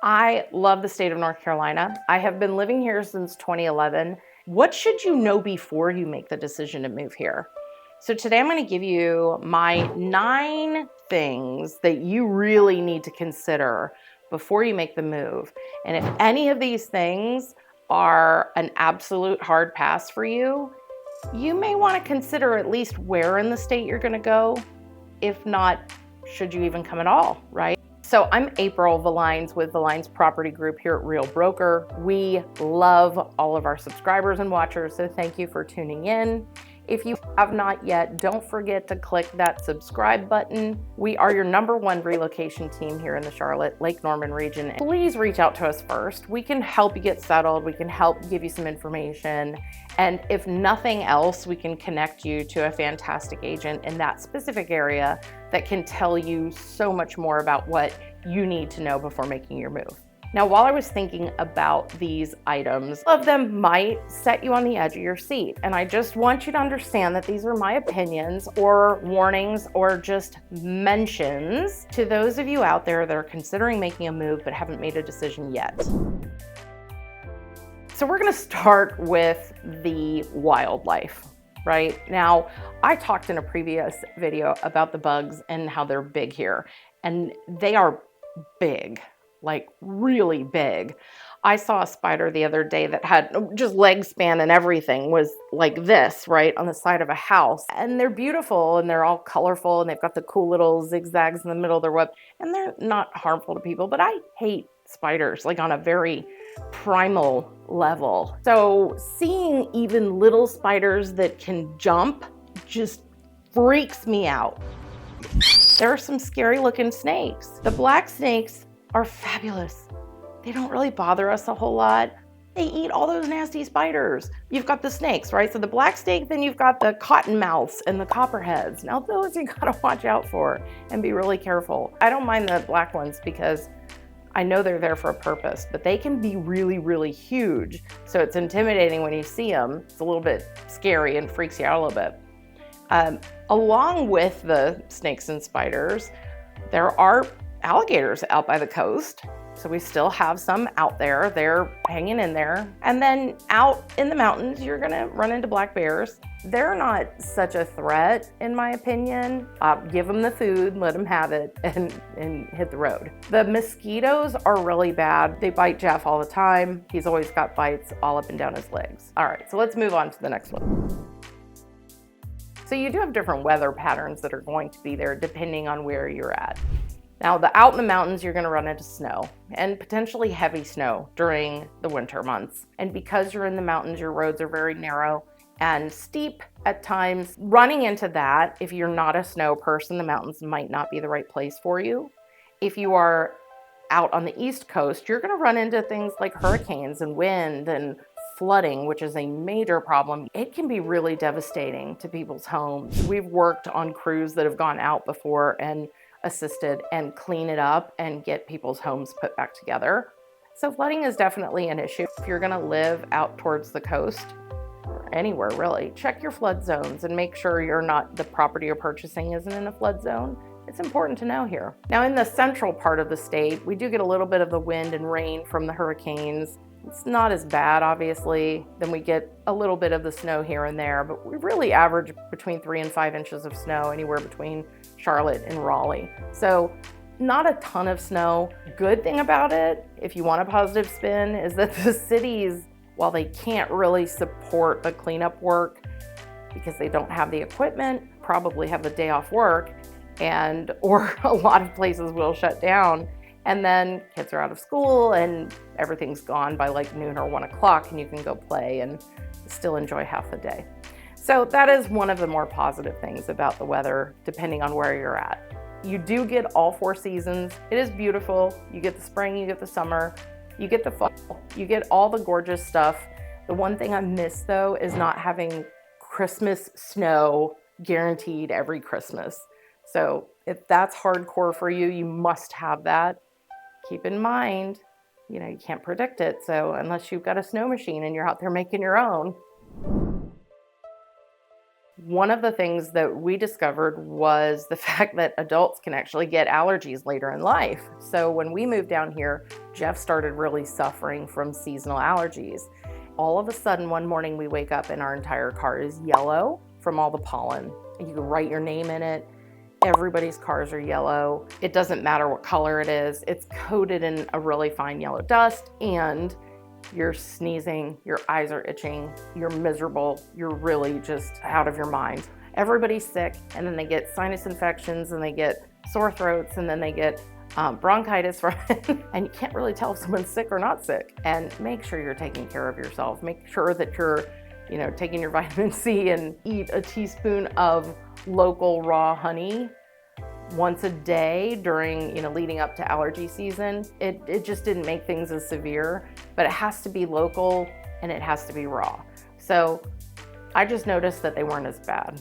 I love the state of North Carolina. I have been living here since 2011. What should you know before you make the decision to move here? So today I'm going to give you my 9 things that you really need to consider before you make the move. And if any of these things are an absolute hard pass for you, you may want to consider at least where in the state you're going to go. If not, should you even come at all, right? So I'm April Villines with Villines Property Group here at Real Broker. We love all of our subscribers and watchers, so thank you for tuning in. If you have not yet, don't forget to click that subscribe button. We are your #1 relocation team here in the Charlotte, Lake Norman region. Please reach out to us first. We can help you get settled. We can help give you some information. And if nothing else, we can connect you to a fantastic agent in that specific area that can tell you so much more about what you need to know before making your move. Now, while I was thinking about these items, some of them might set you on the edge of your seat. And I just want you to understand that these are my opinions or warnings or just mentions to those of you out there that are considering making a move but haven't made a decision yet. So we're going to start with the wildlife. Right now, I talked in a previous video about the bugs and how they're big here, and they are big, like really big. I saw a spider the other day that had just leg span and everything, was like this, right, on the side of a house. And they're beautiful and they're all colorful and they've got the cool little zigzags in the middle of their web, and they're not harmful to people, but I hate spiders, like on a very primal level. So seeing even little spiders that can jump just freaks me out. There are some scary looking snakes. The black snakes are fabulous. They don't really bother us a whole lot. They eat all those nasty spiders. You've got the snakes, right? So the black snake, then you've got the cottonmouths and the copperheads. Now those you gotta watch out for and be really careful. I don't mind the black ones because I know they're there for a purpose, but they can be really, really huge. So it's intimidating when you see them. It's a little bit scary and freaks you out a little bit. Along with the snakes and spiders, there are alligators out by the coast. So we still have some out there. They're hanging in there. And then out in the mountains, you're gonna run into black bears. They're not such a threat, in my opinion. Give them the food, let them have it, and hit the road. The mosquitoes are really bad. They bite Jeff all the time. He's always got bites all up and down his legs. All right, so let's move on to the next one. So you do have different weather patterns that are going to be there depending on where you're at. Now, out in the mountains, you're gonna run into snow and potentially heavy snow during the winter months. And because you're in the mountains, your roads are very narrow and steep at times. Running into that, if you're not a snow person, the mountains might not be the right place for you. If you are out on the East Coast, you're gonna run into things like hurricanes and wind and flooding, which is a major problem. It can be really devastating to people's homes. We've worked on crews that have gone out before and assisted and clean it up and get people's homes put back together. So flooding is definitely an issue. If you're gonna live out towards the coast, or anywhere really, check your flood zones and make sure the property you're purchasing isn't in a flood zone. It's important to know here. Now in the central part of the state, we do get a little bit of the wind and rain from the hurricanes. It's not as bad, obviously. Then we get a little bit of the snow here and there, but we really average between 3 and 5 inches of snow anywhere between Charlotte and Raleigh. So not a ton of snow. Good thing about it, if you want a positive spin, is that the cities, while they can't really support the cleanup work because they don't have the equipment, probably have the day off work, or a lot of places will shut down. And then kids are out of school and everything's gone by like noon or 1 o'clock and you can go play and still enjoy half the day. So that is one of the more positive things about the weather, depending on where you're at. You do get all 4 seasons. It is beautiful. You get the spring, you get the summer, you get the fall, you get all the gorgeous stuff. The one thing I miss though is not having Christmas snow guaranteed every Christmas. So if that's hardcore for you, you must have that. Keep in mind, you can't predict it. So unless you've got a snow machine and you're out there making your own. one of the things that we discovered was the fact that adults can actually get allergies later in life. So when we moved down here, Jeff started really suffering from seasonal allergies. All of a sudden, one morning we wake up and our entire car is yellow from all the pollen. You can write your name in it. Everybody's cars are yellow. It doesn't matter what color it is. It's coated in a really fine yellow dust, and you're sneezing, your eyes are itching, you're miserable, you're really just out of your mind. Everybody's sick, and then they get sinus infections, and they get sore throats, and then they get bronchitis from it. And you can't really tell if someone's sick or not sick. And make sure you're taking care of yourself. Make sure that you're taking your vitamin C, and eat a teaspoon of local raw honey once a day during, leading up to allergy season. It just didn't make things as severe, but it has to be local and it has to be raw. So I just noticed that they weren't as bad.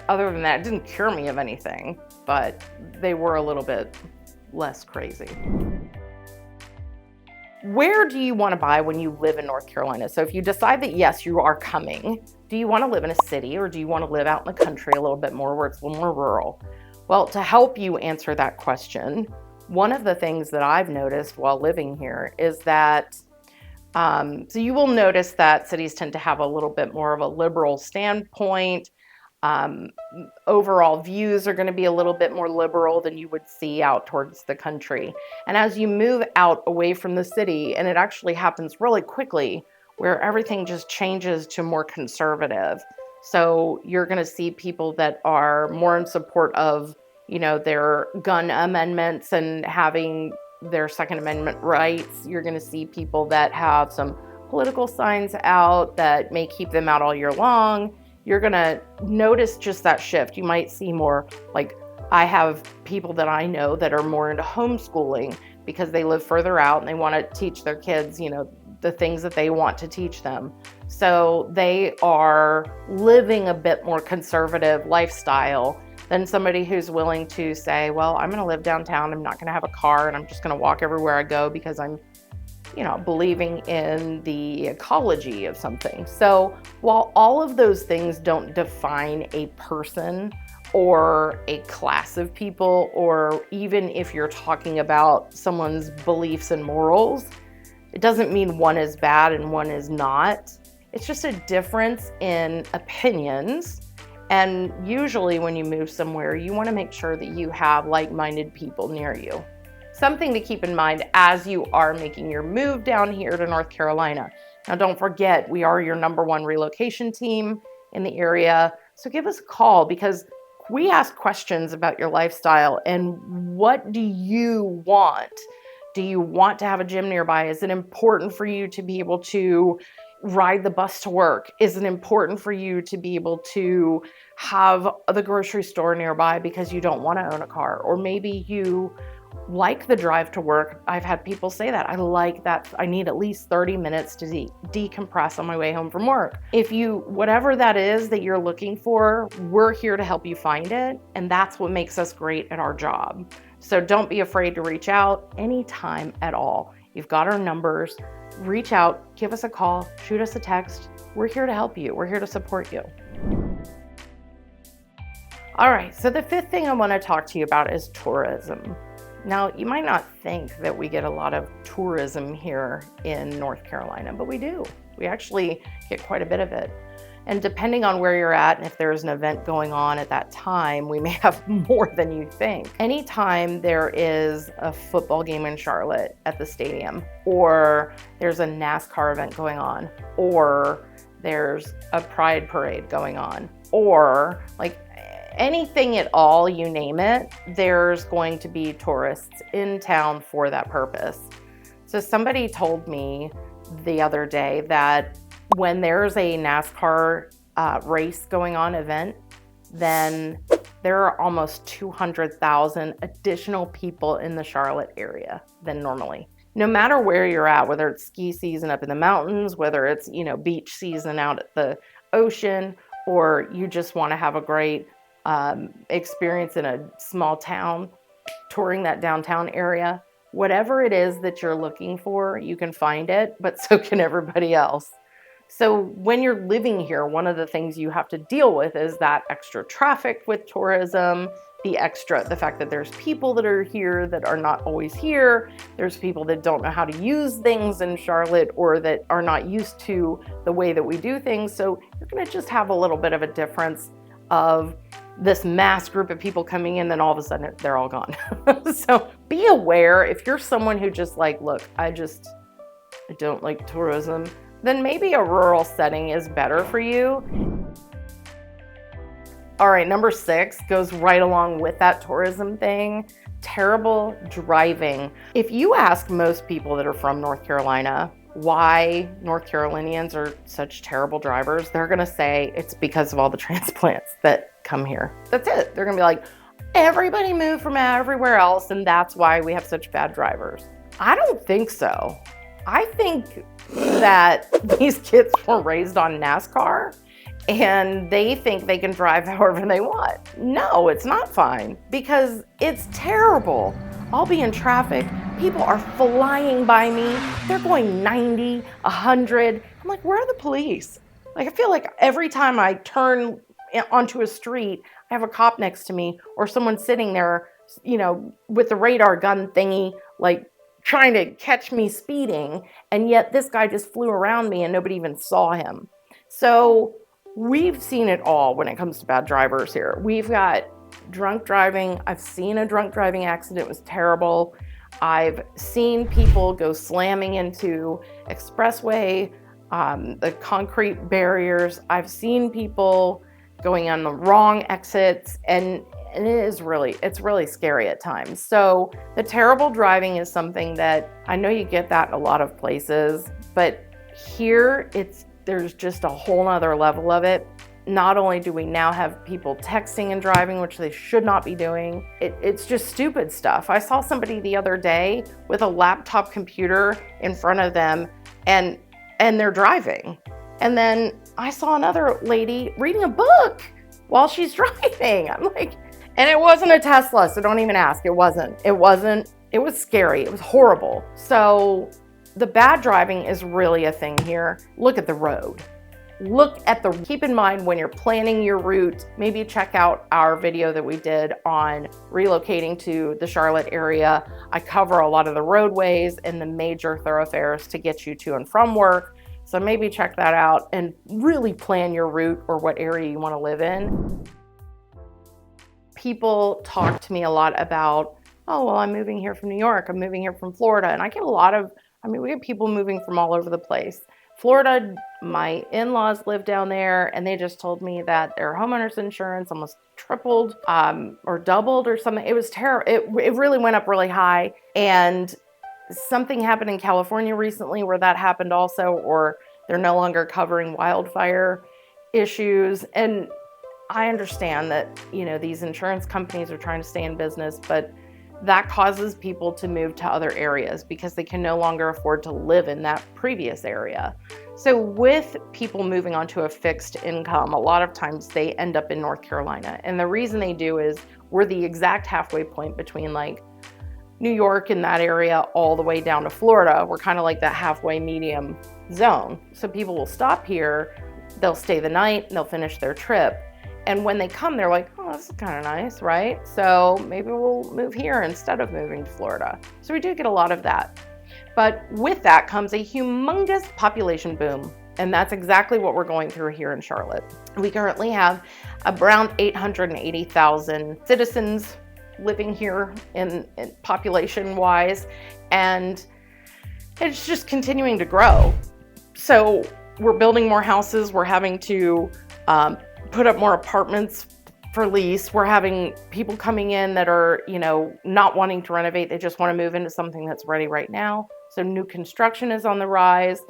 Other than that, it didn't cure me of anything, but they were a little bit less crazy. Where do you want to buy when you live in North Carolina? So if you decide that yes, you are coming, do you want to live in a city, or do you want to live out in the country a little bit more where it's a little more rural? Well, to help you answer that question, one of the things that I've noticed while living here is that, so you will notice that cities tend to have a little bit more of a liberal standpoint. Overall views are going to be a little bit more liberal than you would see out towards the country. And as you move out away from the city, and it actually happens really quickly, where everything just changes to more conservative. So you're going to see people that are more in support of, their gun amendments and having their Second Amendment rights. You're going to see people that have some political signs out that may keep them out all year long. You're going to notice just that shift. You might see more, like, I have people that I know that are more into homeschooling because they live further out and they want to teach their kids, the things that they want to teach them. So they are living a bit more conservative lifestyle than somebody who's willing to say, well, I'm going to live downtown. I'm not going to have a car, and I'm just going to walk everywhere I go because I'm believing in the ecology of something. So while all of those things don't define a person or a class of people, or even if you're talking about someone's beliefs and morals, it doesn't mean one is bad and one is not. It's just a difference in opinions. And usually when you move somewhere, you want to make sure that you have like-minded people near you. Something to keep in mind as you are making your move down here to North Carolina. Now, don't forget, we are your #1 relocation team in the area. So give us a call, because we ask questions about your lifestyle and what do you want? Do you want to have a gym nearby? Is it important for you to be able to ride the bus to work? Is it important for you to be able to have the grocery store nearby because you don't want to own a car? Or maybe you like the drive to work. I've had people say that. I like that. I need at least 30 minutes to decompress on my way home from work. Whatever that is that you're looking for, we're here to help you find it. And that's what makes us great at our job. So don't be afraid to reach out anytime at all. You've got our numbers. Reach out, give us a call, shoot us a text. We're here to help you. We're here to support you. All right, so the fifth thing I want to talk to you about is tourism. Now, you might not think that we get a lot of tourism here in North Carolina, but we do. We actually get quite a bit of it. And depending on where you're at, and if there's an event going on at that time, we may have more than you think. Anytime there is a football game in Charlotte at the stadium, or there's a NASCAR event going on, or there's a pride parade going on, or like anything at all, you name it, there's going to be tourists in town for that purpose. So somebody told me the other day that when there's a NASCAR race going on event, then there are almost 200,000 additional people in the Charlotte area than normally. No matter where you're at, whether it's ski season up in the mountains, whether it's, beach season out at the ocean, or you just want to have a great experience in a small town, touring that downtown area, whatever it is that you're looking for, you can find it, but so can everybody else. So when you're living here, one of the things you have to deal with is that extra traffic with tourism, the fact that there's people that are here that are not always here. There's people that don't know how to use things in Charlotte or that are not used to the way that we do things. So you're gonna just have a little bit of a difference of this mass group of people coming in, then all of a sudden they're all gone. So be aware if you're someone who just like, look, I don't like tourism, then maybe a rural setting is better for you. All right, number 6 goes right along with that tourism thing. Terrible driving. If you ask most people that are from North Carolina why North Carolinians are such terrible drivers, they're gonna say it's because of all the transplants that come here. That's it. They're gonna be like, everybody moved from everywhere else and that's why we have such bad drivers. I don't think so. I think that these kids were raised on NASCAR and they think they can drive however they want. No, it's not fine because it's terrible. I'll be in traffic, people are flying by me, they're going 90, 100. I'm like, where are the police? Like, I feel like every time I turn onto a street, I have a cop next to me or someone sitting there, you know, with the radar gun thingy, like trying to catch me speeding. And yet this guy just flew around me and nobody even saw him. So we've seen it all when it comes to bad drivers here. We've got drunk driving. I've seen a drunk driving accident. It was terrible. I've seen people go slamming into expressway, the concrete barriers. I've seen people going on the wrong exits, and it's really scary at times. So the terrible driving is something that I know you get that in a lot of places, but here there's just a whole nother level of it. Not only do we now have people texting and driving, which they should not be doing, it's just stupid stuff. I saw somebody the other day with a laptop computer in front of them and they're driving. And then I saw another lady reading a book while she's driving. I'm like, and it wasn't a Tesla, so don't even ask. It wasn't. It was scary. It was horrible. So the bad driving is really a thing here. Look at the road. Keep in mind when you're planning your route, maybe check out our video that we did on relocating to the Charlotte area. I cover a lot of the roadways and the major thoroughfares to get you to and from work. So maybe check that out and really plan your route or what area you want to live in. People talk to me a lot about, oh, well, I'm moving here from New York. I'm moving here from Florida. And I get we get people moving from all over the place. Florida, my in-laws live down there and they just told me that their homeowner's insurance almost tripled or doubled or something. It was terrible. It really went up really high. And something happened in California recently where that happened also, or they're no longer covering wildfire issues. And I understand that, you know, these insurance companies are trying to stay in business, but that causes people to move to other areas because they can no longer afford to live in that previous area. So with people moving onto a fixed income, a lot of times they end up in North Carolina. And the reason they do is we're the exact halfway point between like New York and that area all the way down to Florida. We're kind of like that halfway medium zone. So people will stop here, they'll stay the night, they'll finish their trip. And when they come, they're like, oh, this is kind of nice, right? So maybe we'll move here instead of moving to Florida. So we do get a lot of that. But with that comes a humongous population boom. And that's exactly what we're going through here in Charlotte. We currently have around 880,000 citizens living here in population-wise. And it's just continuing to grow. So we're building more houses. We're having to put up more apartments for lease. We're having people coming in that are, you know, not wanting to renovate. They just want to move into something that's ready right now. So new construction is on the rise.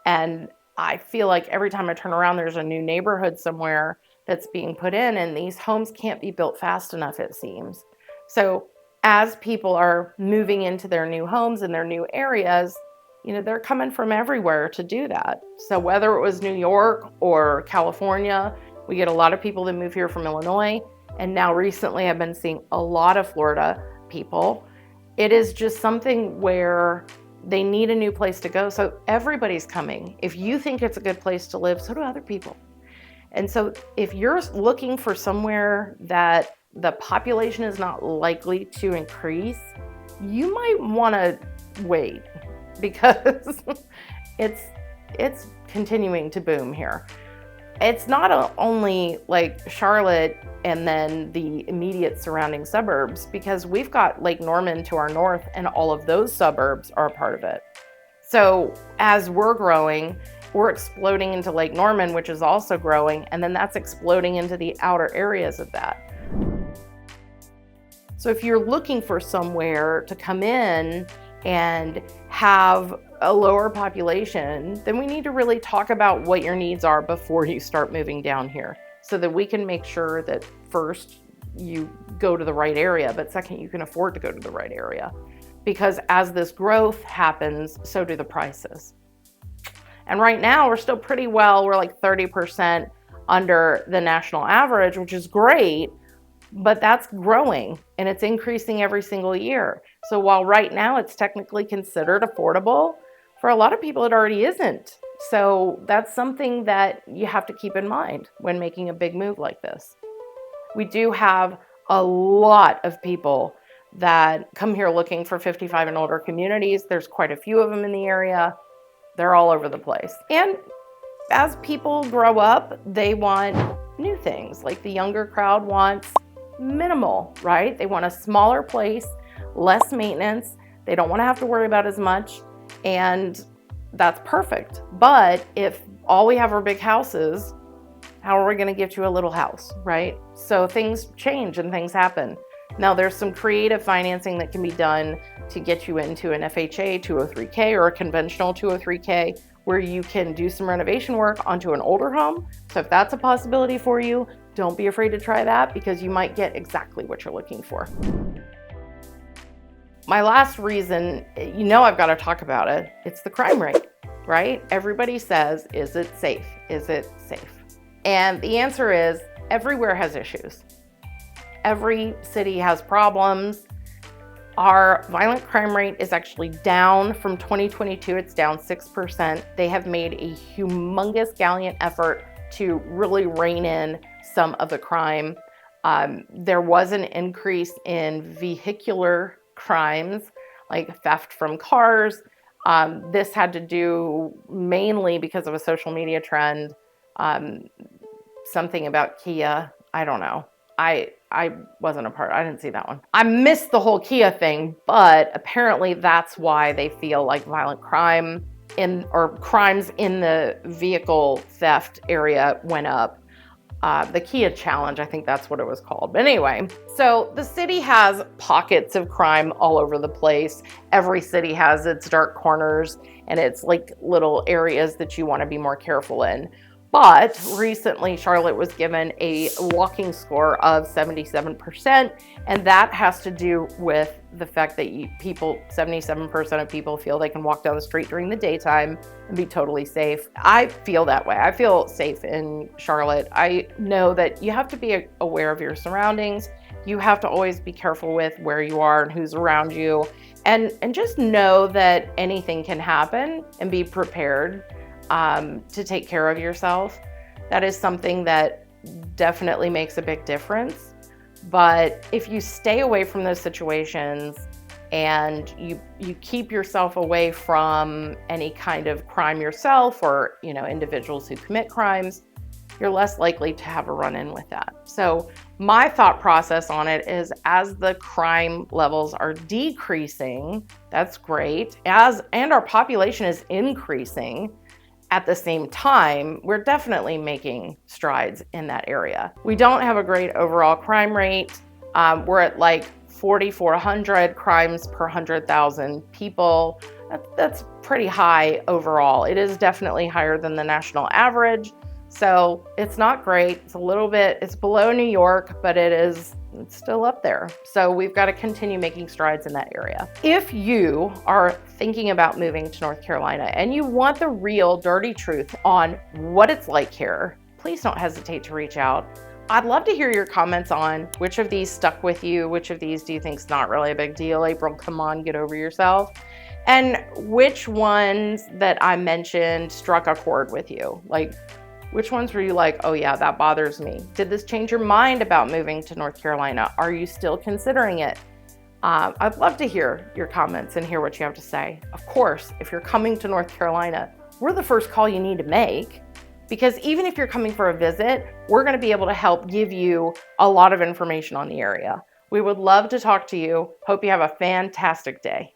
And I feel like every time I turn around, there's a new neighborhood somewhere that's being put in, and these homes can't be built fast enough, it seems. So as people are moving into their new homes and their new areas, you know, they're coming from everywhere to do that. So whether it was New York or California, we get a lot of people that move here from Illinois. And now recently I've been seeing a lot of Florida people. It is just something where They need a new place to go. So everybody's coming. If you think it's a good place to live, so do other people. And so if you're looking for somewhere that the population is not likely to increase, you might want to wait, because it's continuing to boom here. It's not only like Charlotte and then the immediate surrounding suburbs, because we've got Lake Norman to our north, and all of those suburbs are a part of it. So as we're growing, we're exploding into Lake Norman, which is also growing, and then that's exploding into the outer areas of that. So if you're looking for somewhere to come in and have a lower population, then we need to really talk about what your needs are before you start moving down here, so that we can make sure that first you go to the right area, but second, you can afford to go to the right area. Because as this growth happens, so do the prices. And right now we're still pretty well, we're like 30% under the national average, which is great, but that's growing and it's increasing every single year. So while right now it's technically considered affordable, for a lot of people it already isn't. So that's something that you have to keep in mind when making a big move like this. We do have a lot of people that come here looking for 55 and older communities. There's quite a few of them in the area. They're all over the place. And as people grow up, they want new things. Like the younger crowd wants minimal, right? They want a smaller place, less maintenance. They don't want to have to worry about as much. And that's perfect. But if all we have are big houses, how are we going to give you a little house, right? So things change and things happen. Now there's some creative financing that can be done to get you into an FHA 203K or a conventional 203K, where you can do some renovation work onto an older home. So if that's a possibility for you, don't be afraid to try that, because you might get exactly what you're looking for. My last reason, I've got to talk about it. It's the crime rate, right? Everybody says, is it safe? Is it safe? And the answer is, everywhere has issues. Every city has problems. Our violent crime rate is actually down from 2022. It's down 6%. They have made a humongous gallant effort to really rein in some of the crime. There was an increase in vehicular crimes, like theft from cars. This had to do mainly because of a social media trend, something about Kia. I don't know. I wasn't a part. I didn't see that one. I missed the whole Kia thing, but apparently that's why they feel like violent crime crimes in the vehicle theft area went up. The Kia challenge, I think that's what it was called. But anyway, so the city has pockets of crime all over the place. Every city has its dark corners and its like little areas that you want to be more careful in. But recently, Charlotte was given a walking score of 77%, and that has to do with the fact that 77% of people feel they can walk down the street during the daytime and be totally safe. I feel that way. I feel safe in Charlotte. I know that you have to be aware of your surroundings. You have to always be careful with where you are and who's around you, and just know that anything can happen and be prepared to take care of yourself. That is something that definitely makes a big difference. But if you stay away from those situations and you keep yourself away from any kind of crime yourself, or individuals who commit crimes, you're less likely to have a run-in with that. So my thought process on it is, as the crime levels are decreasing, that's great. And our population is increasing, at the same time, we're definitely making strides in that area. We don't have a great overall crime rate. We're at like 4,400 crimes per 100,000 people. That's pretty high overall. It is definitely higher than the national average. So it's not great. It's below New York, but it's still up there. So we've got to continue making strides in that area. If you are thinking about moving to North Carolina and you want the real dirty truth on what it's like here, please don't hesitate to reach out. I'd love to hear your comments on which of these stuck with you, which of these do you think is not really a big deal. April, come on, get over yourself. And which ones that I mentioned struck a chord with you? Like, which ones were you like, oh yeah, that bothers me? Did this change your mind about moving to North Carolina? Are you still considering it? I'd love to hear your comments and hear what you have to say. Of course, if you're coming to North Carolina, we're the first call you need to make, because even if you're coming for a visit, we're going to be able to help give you a lot of information on the area. We would love to talk to you. Hope you have a fantastic day.